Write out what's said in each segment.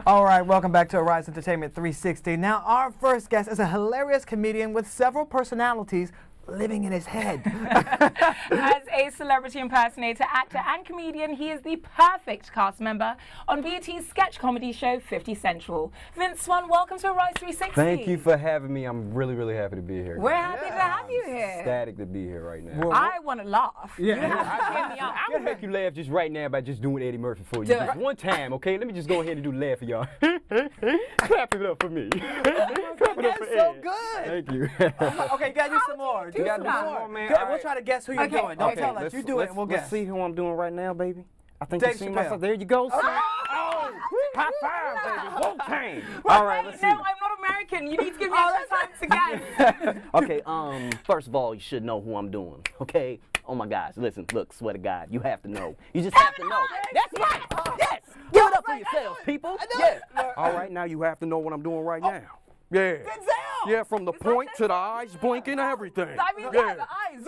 All right, welcome back to Arise Entertainment 360. Now, our first guest is a hilarious comedian with several personalities living in his head. As a celebrity impersonator, actor, and comedian, he is the perfect cast member on BET's sketch comedy show 50 Central. Vince Swann, welcome to Arise 360. Thank you for having me. I'm really happy to be here. We're happy to have you here. Ecstatic to be here right now. I want to laugh. Yeah, you have to get me up. I will make you laugh just right now by just doing Eddie Murphy for you. Do Just it. one time, okay? Let me just go ahead and do the laugh for y'all. Clap it up for me. Clap it up for so Ed. good. Thank you. Okay, you gotta do some more. You gotta do some more, man. Good, All we'll right. try to guess who you're Okay, doing. Don't okay, tell us. You do it and we'll guess. Let's see who I'm doing right now, baby. I think Dave you see Chappelle. myself. There you go, son. Oh, high five, baby. Wu-Tang. All right, let's see. No, I'm not American. You need to give me extra time to guess. Okay, first of all, you should know who I'm doing, okay? Oh my gosh, listen, look, swear to God, you have to know. You just have to know. That's right, yes! Give it up for yourselves, people. Yeah. All right, now you have to know what I'm doing right now. Yeah. Yeah, from the point to the eyes blinking, everything. I mean, yeah, the eyes,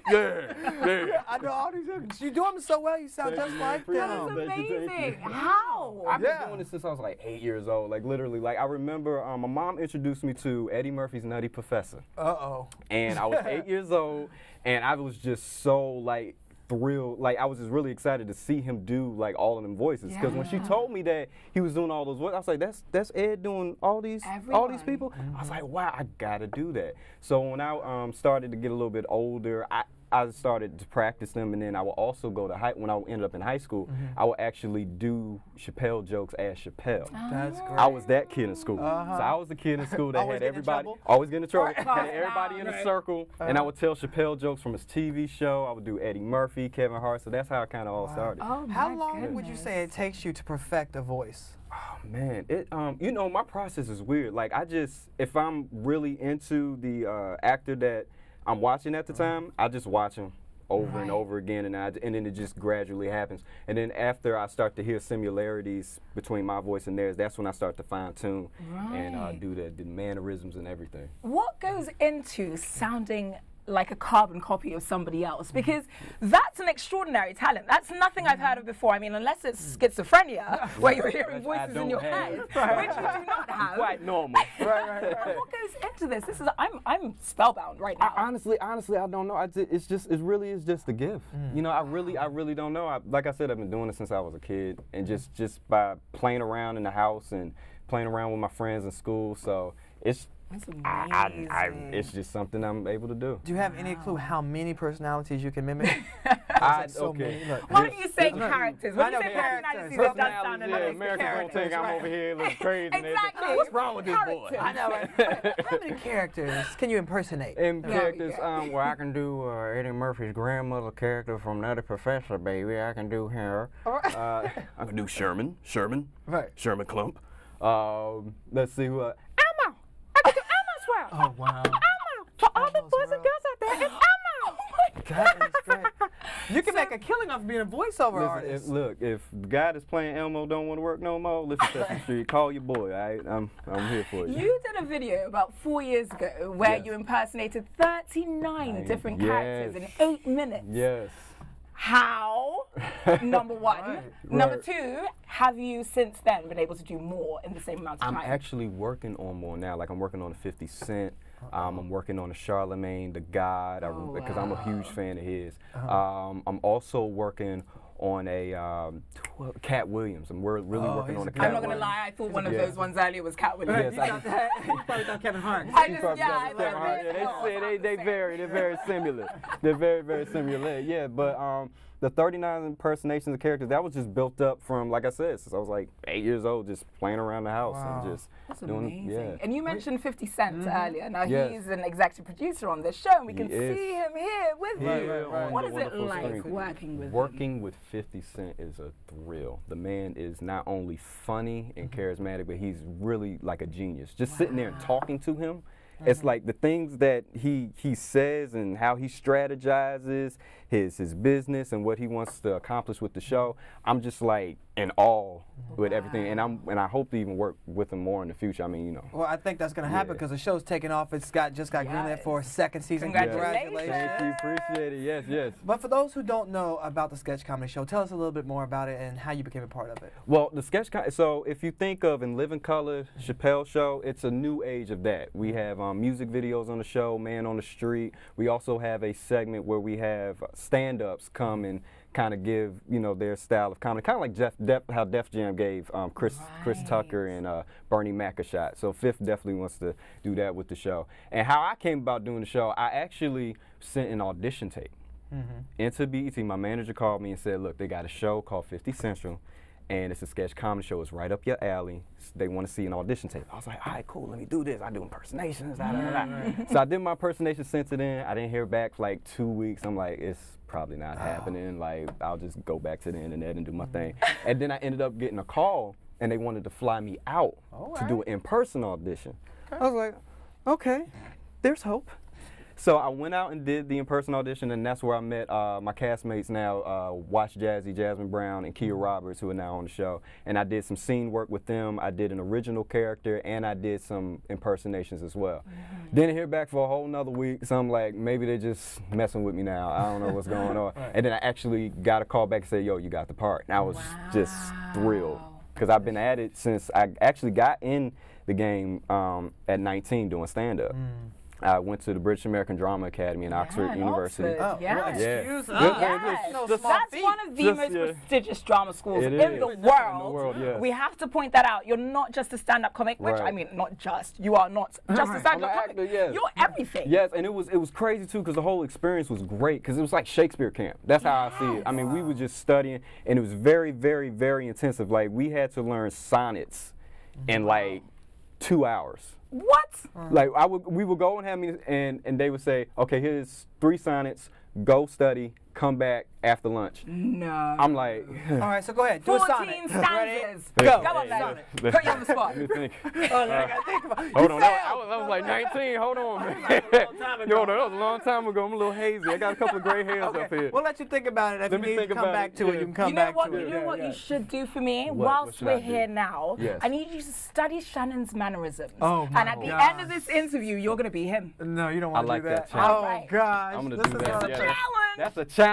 Yeah. I know all these things. You do them so well, you sound just like That them. is amazing. How? I've been doing this since I was like 8 years old, like literally. Like I remember my mom introduced me to Eddie Murphy's Nutty Professor. Uh-oh. And I was 8 years old, and I was just so like thrilled, like I was just really excited to see him do like all of them voices. Because when she told me that he was doing all those voices, I was like, that's Ed doing all these people. I was like, wow, I gotta do that. So when I started to get a little bit older, I started to practice them, and then I would also go to when I ended up in high school, I would actually do Chappelle jokes as Chappelle. That's great. I was that kid in school. So I was the kid in school that Always had get in everybody trouble? always get in trouble, had everybody in a circle, and I would tell Chappelle jokes from his TV show. I would do Eddie Murphy, Kevin Hart. So that's how it kind of all started. Oh, How long would you say it takes you to perfect a voice? Oh, man, it you know, my process is weird. Like if I'm really into the actor that I'm watching at the time, I just watch him over and over again, and then it just gradually happens. And then after I start to hear similarities between my voice and theirs, that's when I start to fine tune and do the mannerisms and everything. What goes into sounding like a carbon copy of somebody else? Because that's an extraordinary talent. That's nothing I've heard of before. I mean, unless it's schizophrenia, where you're hearing voices in your head, which you do not have. Quite normal. Right. What goes into this? This is I'm spellbound right now. Honestly, I don't know. It really is just a gift. You know, I really don't know. Like I said, I've been doing it since I was a kid, and just by playing around in the house and playing around with my friends in school. So it's. That's amazing. It's just something I'm able to do. Do you have any clue how many personalities you can mimic? Okay. Why don't you say characters? When you say characters. personalities, it does sound a Yeah, little Americans don't think I'm over here looking crazy. and everything. Exactly. What's wrong with this boy? Characters. I know, right? How many characters can you impersonate? In characters, where I can do Eddie Murphy's grandmother character from Nutty Professor, baby. I can do her. I can do Sherman. Right. Sherman Clump. Let's see who. Elmo. I can do Elmo's world. Oh, wow. Elmo. For all the Elmo's boys and world. girls out there, it's Elmo. That is great. You can make a killing off being a voiceover artist. If the guy that's playing Elmo don't want to work no more, listen to Sesame Street. Call your boy. All right? I'm here for you. You did a video about 4 years ago where you impersonated 39 different characters in 8 minutes. Yes. How? Number one. Right. Number two, have you since then been able to do more in the same amount of I'm time? actually working on more now. Like I'm working on a 50 Cent. I'm working on a Charlemagne the God because I'm a huge fan of his. I'm also working on a Cat Williams. We're really working on a Cat I'm not Williams. gonna lie, I thought one of those ones earlier was Cat Williams. Yes, He probably thought Kevin Hart. I just, I love it. They're very similar. They're very similar. Yeah, but the 39 impersonations of characters, that was just built up from, like I said, since I was like 8 years old, just playing around the house and just That's doing. amazing. And you mentioned 50 Cent earlier. Now Yes. he's an executive producer on this show, and we can He is. see him here with you. on What the is it wonderful like screen. working with him? Working with 50 Cent is a thrill. The man is not only funny and charismatic, but he's really like a genius. Just sitting there and talking to him, it's like the things that he says and how he strategizes, his business and what he wants to accomplish with the show, I'm just like in awe with everything, and I hope to even work with him more in the future. I mean, you know. Well, I think that's going to happen because the show's taking off. It's just got greenlit for a second season. Congratulations. Thank you, appreciate it. Yes, yes. But for those who don't know about the sketch comedy show, tell us a little bit more about it and how you became a part of it. Well, the sketch, so if you think of In Living Color, Chappelle Show, it's a new age of that. We have music videos on the show, Man on the Street. We also have a segment where we have stand-ups come and kind of give, you know, their style of comedy, kind of like how Def Jam gave Chris Tucker and Bernie Mac a shot. So Fifth definitely wants to do that with the show. And how I came about doing the show, I actually sent an audition tape into BET. My manager called me and said, look, they got a show called 50 Central, and it's a sketch comedy show. It's right up your alley. They want to see an audition tape. I was like, all right, cool, let me do this. I do impersonations, So I did my impersonation, sent it in. I didn't hear back for like 2 weeks. I'm like, it's probably not happening. Like, I'll just go back to the internet and do my thing. And then I ended up getting a call, and they wanted to fly me out to do an in-person audition. I was like, okay, there's hope. So I went out and did the in-person audition, and that's where I met my castmates now, Watch Jazzy, Jasmine Brown, and Kia Roberts, who are now on the show. And I did some scene work with them. I did an original character, and I did some impersonations as well. Didn't hear back for a whole nother week, so I'm like, maybe they're just messing with me now. I don't know what's going on. And then I actually got a call back and said, yo, you got the part. And I was just thrilled, because I've been at it since I actually got in the game at 19 doing stand-up. I went to the British American Drama Academy in Oxford University. Oxford. Excuse us. That's one of the most prestigious drama schools in the world. We have to point that out. You're not just a stand-up comic, which I mean, not just. You are not just a stand-up comic. You're everything. Yes, and it was crazy too, because the whole experience was great, because it was like Shakespeare camp. That's how I see it. I mean, we were just studying, and it was very, very, very intensive. Like, we had to learn sonnets in like 2 hours. What? Like, we would go and have me, and they would say, okay, here's 3 sonnets, go study, come back after lunch. No. I'm like, all right, so go ahead, do a sonnet. 14 stanzas. Go. Come on, man. Put you on the spot. Let me think. I gotta think about it. Hold on, I was like 19. Hold on, man. Yo, that was a long time ago. I'm a little hazy. I got a couple of gray hairs up here. We'll let you think about it. If you need to come back to it, you can come back to it. You know what you should do for me? Whilst we're here now, I need you to study Shannon's mannerisms. Oh, my And at the end of this interview, you're going to be him. No, you don't want to do that. Challenge. Oh, gosh. I'm going to do That's that. a challenge. That's a challenge.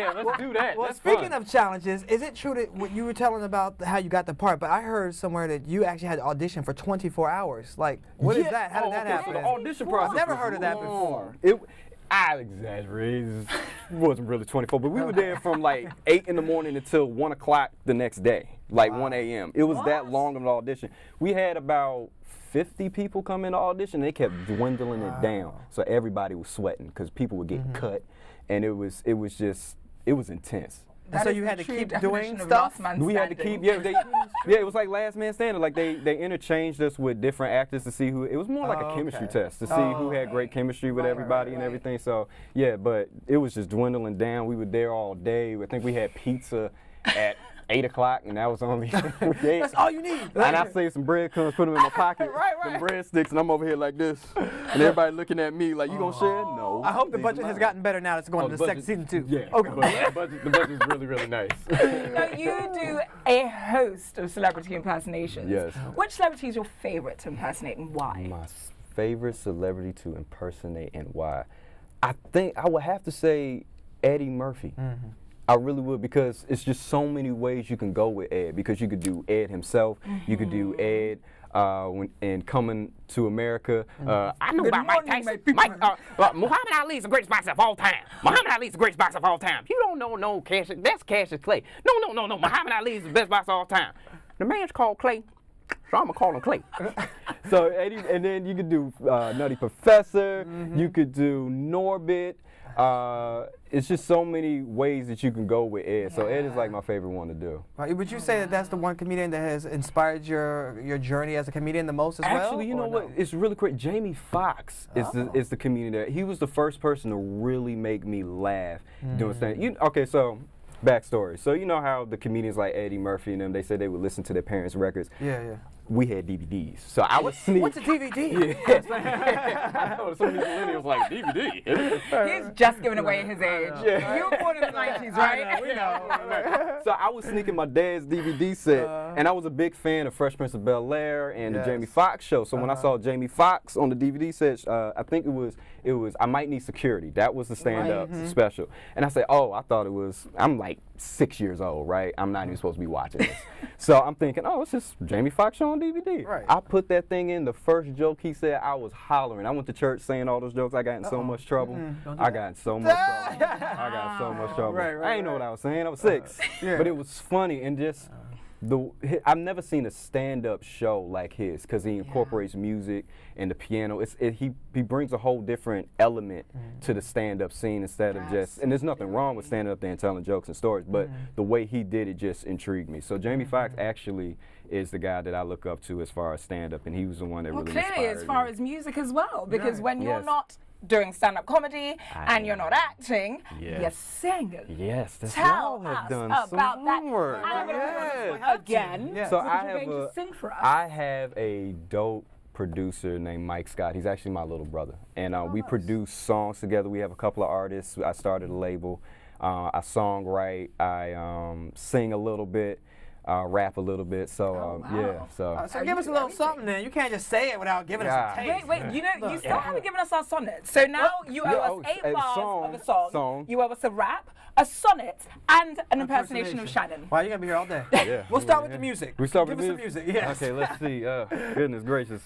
Yeah, let's do that. Well, speaking of challenges, is it true that what you were telling about how you got the part, but I heard somewhere that you actually had to audition for 24 hours. Like, what is that? How did that happen? So the audition process. I've never heard of that before. I exaggerate. It wasn't really 24, but we were there from like 8 in the morning until 1 o'clock the next day, like 1 a.m. It was that long of an audition. We had about 50 people come in to audition. They kept dwindling it down, so everybody was sweating because people were getting cut, and it was intense. And so you had to keep doing stuff? We had to keep, it was like last man standing. Like they interchanged us with different actors to see who, it was more like a chemistry test to see who had great chemistry with everybody and everything. So yeah, but it was just dwindling down. We were there all day. I think we had pizza at 8 o'clock, and that was only That's all you need. And I saved some breadcrumbs, put them in my pocket, some breadsticks, and I'm over here like this, and everybody looking at me like, you gonna share? No. I hope the budget has gotten better now. It's going to the second season too. Yeah. Okay. The budget's really, really nice. Now you do a host of celebrity impersonations. Yes. Which celebrity is your favorite to impersonate, and why? My favorite celebrity to impersonate and why? I think I would have to say Eddie Murphy. I really would, because it's just so many ways you can go with Ed, because you could do Ed himself, you could do Ed and Coming to America. I know about Mike Tyson. Muhammad Ali is the greatest boxer of all time. Muhammad Ali is the greatest boxer of all time. You don't know Cassius. That's Cassius Clay. No. Muhammad Ali is the best boxer of all time. The man's called Clay, so I'm going to call him Clay. So Eddie, and then you could do Nutty Professor. You could do Norbit. It's just so many ways that you can go with Ed. So Ed is like my favorite one to do. Would you say that that's the one comedian that has inspired your journey as a comedian the most as well? Actually, you know what? It's really great. Jamie Foxx is the comedian that he was the first person to really make me laugh doing stand. Okay, so backstory. So you know how the comedians like Eddie Murphy and them, they said they would listen to their parents' records. Yeah. we had DVDs. So I would sneak. What's a DVD? I know some of these millennials like DVD. He's just giving away his age. You were born in the 90s, right? We know. So I was sneaking my dad's DVD set, and I was a big fan of Fresh Prince of Bel-Air and the Jamie Foxx show. So when I saw Jamie Foxx on the DVD set, I think it was I Might Need Security. That was the stand-up special. And I said, oh, I thought it was, I'm like 6 years old, right? I'm not even supposed to be watching this. So I'm thinking, oh, it's just Jamie Foxx show on DVD. Right. I put that thing in. The first joke he said, I was hollering. I went to church saying all those jokes. I got in so much trouble. I got in so much trouble. I got in so much trouble. Right, I didn't know what I was saying. I was 6. But it was funny and just I've never seen a stand-up show like his because he incorporates music and the piano. He brings a whole different element to the stand-up scene instead of just, and there's nothing wrong with standing up there and telling jokes and stories, but the way he did it just intrigued me. So Jamie Foxx actually is the guy that I look up to as far as stand-up, and he was the one that really inspired me. Clearly as far as music as well, because when you're not doing stand-up comedy and you're not acting, you're singing. Yes, that's Tell y'all have us done about some that. homework. Again. So What I you're have going to sing for us. I have a dope producer named Mike Scott. He's actually my little brother, and we produce songs together. We have a couple of artists. I started a label. I songwrite. I sing a little bit. Rap a little bit, so So give us a little something then. You can't just say it without giving us a taste. Wait, you know, you still haven't given us our sonnet. So now you owe us 8 bars of a song. You owe us a rap, a sonnet, and an impersonation of Shannon. Wow, you're gonna be here all day. We'll start with the music. We start Give with us some music. Yes. Okay, let's see. Goodness gracious.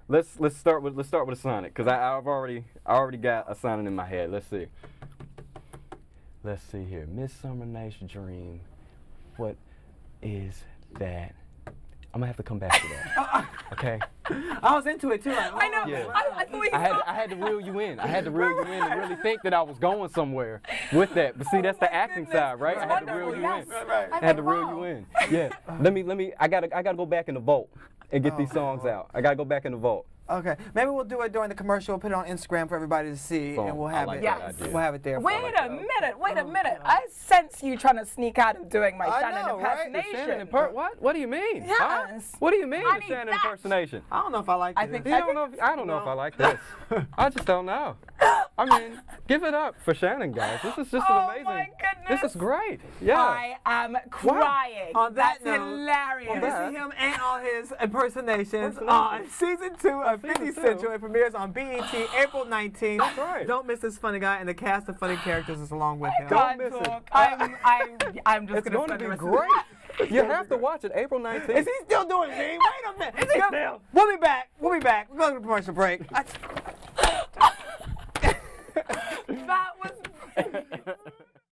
Let's start with a sonnet because I already got a sonnet in my head. Let's see. Let's see here. Midsummer Night's Dream. What is that? I'm gonna have to come back to that. Okay. I was into it too. Like, I know. Yeah. I thought I had to reel you in. I had to reel you in and really think that I was going somewhere with that. But see, that's the acting side, right? I had to reel you in. I had to reel you in. Yeah. Let me. I gotta go back in the vault and get these songs out. I gotta go back in the vault. Okay, maybe we'll do it during the commercial. Put it on Instagram for everybody to see, and we'll have it. We'll have it there. Wait a minute. I sense you trying to sneak out of doing my Shannon impersonation. What do you mean? Yes. Huh? What do you mean, the Shannon impersonation? I don't know if I like this. I don't know if I like this. I just don't know. I mean, give it up for Shannon, guys. This is just an amazing. Oh my goodness. This is great. Yeah. I am crying. On that That's note, hilarious. You can see him and all his impersonations on season 2 of 50 Central. It premieres on BET April 19th. That's right. Don't miss this funny guy and the cast of funny characters is along with him. Don't miss it. I'm just It's going to be great. You have to watch it Aprul 19th. Is he still doing me? Wait a minute. Is he still? We'll be back. We're going to the commercial break. That was